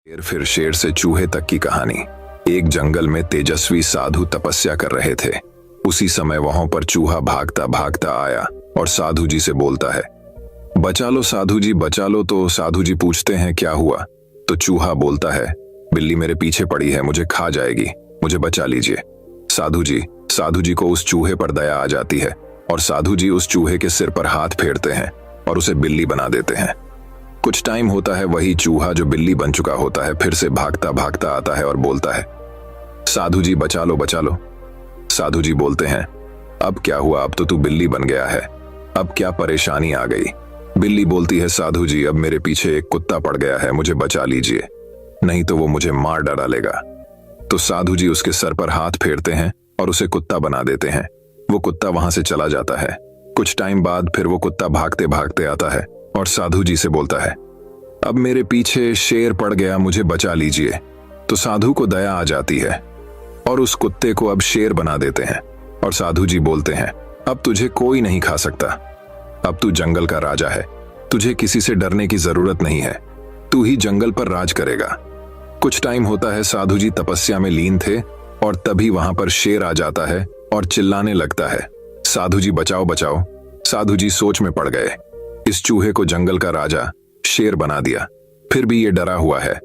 फिर शेर से चूहे तक की कहानी। एक जंगल में तेजस्वी साधु तपस्या कर रहे थे। उसी समय वहां पर चूहा भागता भागता आया और साधु जी से बोलता है, बचा लो साधु जी, बचा लो। तो साधु जी पूछते हैं क्या हुआ? तो चूहा बोलता है, बिल्ली मेरे पीछे पड़ी है, मुझे खा जाएगी, मुझे बचा लीजिए। साधु जी को उस चूहे पर दया आ जाती है और साधु जी उस चूहे के सिर पर हाथ फेरते हैं और उसे बिल्ली बना देते हैं। कुछ टाइम होता है, वही चूहा जो बिल्ली बन चुका होता है फिर से भागता भागता आता है और बोलता है, साधु जी बचा लो बचा लो। साधु जी बोलते हैं, अब क्या हुआ, अब तो तू बिल्ली बन गया है, अब क्या परेशानी आ गई? बिल्ली बोलती है, साधु जी अब मेरे पीछे एक कुत्ता पड़ गया है, मुझे बचा लीजिए, नहीं तो वो मुझे मार डालेगा। तो साधु जी उसके सर पर हाथ फेरते हैं और उसे कुत्ता बना देते हैं। वो कुत्ता वहां से चला जाता है। कुछ टाइम बाद फिर वो कुत्ता भागते भागते आता है और साधु जी से बोलता है, अब मेरे पीछे शेर पड़ गया, मुझे बचा लीजिए। तो साधु को दया आ जाती है और उस कुत्ते को अब शेर बना देते हैं और साधु जी बोलते हैं, अब तुझे कोई नहीं खा सकता, अब तू जंगल का राजा है, तुझे किसी से डरने की जरूरत नहीं है, तू ही जंगल पर राज करेगा। कुछ टाइम होता है, साधु जी तपस्या में लीन थे और तभी वहां पर शेर आ जाता है और चिल्लाने लगता है, साधु जी बचाओ बचाओ। साधु जी सोच में पड़ गए, इस चूहे को जंगल का राजा शेर बना दिया, फिर भी ये डरा हुआ है।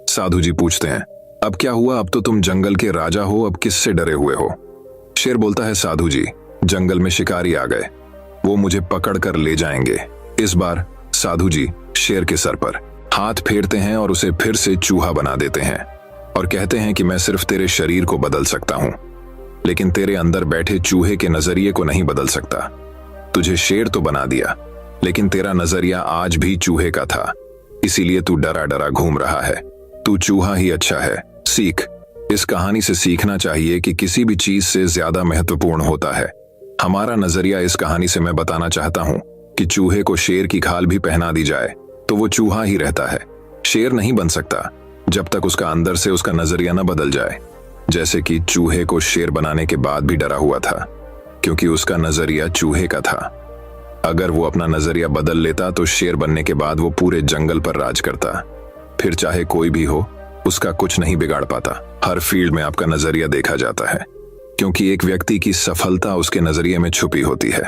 साधु जी पूछते हैं, अब क्या हुआ, अब तो तुम जंगल के राजा हो, अब किससे डरे हुए हो? शेर बोलता है, साधु जी जंगल में शिकारी आ गए, वो मुझे पकड़ कर ले जाएंगे। इस बार साधु जी शेर के सर पर हाथ फेरते हैं और उसे फिर से चूहा बना देते हैं और कहते हैं कि मैं सिर्फ तेरे शरीर को बदल सकता हूं, लेकिन तेरे अंदर बैठे चूहे के नजरिए को नहीं बदल सकता। तुझे शेर तो बना दिया, लेकिन तेरा नजरिया आज भी चूहे का था, इसीलिए तू डरा डरा घूम रहा है, तू चूहा ही अच्छा है। सीख, इस कहानी से सीखना चाहिए कि किसी भी चीज से ज्यादा महत्वपूर्ण होता है हमारा नजरिया। इस कहानी से मैं बताना चाहता हूं कि चूहे को शेर की खाल भी पहना दी जाए तो वो चूहा ही रहता है, शेर नहीं बन सकता जब तक उसका अंदर से उसका नजरिया न बदल जाए। जैसे कि चूहे को शेर बनाने के बाद भी डरा हुआ था क्योंकि उसका नजरिया चूहे का था। अगर वो अपना नजरिया बदल लेता तो शेर बनने के बाद वो पूरे जंगल पर राज करता, फिर चाहे कोई भी हो उसका कुछ नहीं बिगाड़ पाता। हर फील्ड में आपका नजरिया देखा जाता है क्योंकि एक व्यक्ति की सफलता उसके नजरिए में छुपी होती है।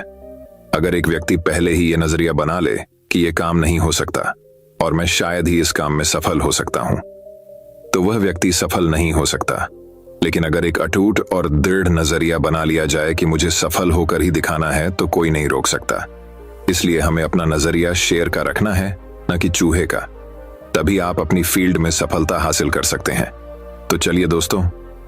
अगर एक व्यक्ति पहले ही ये नजरिया बना ले कि ये काम नहीं हो सकता और मैं शायद ही इस काम में सफल हो सकता हूं, तो वह व्यक्ति सफल नहीं हो सकता। लेकिन अगर एक अटूट और दृढ़ नजरिया बना लिया जाए कि मुझे सफल होकर ही दिखाना है, तो कोई नहीं रोक सकता। इसलिए हमें अपना नजरिया शेर का रखना है, न कि चूहे का, तभी आप अपनी फील्ड में सफलता हासिल कर सकते हैं। तो चलिए दोस्तों,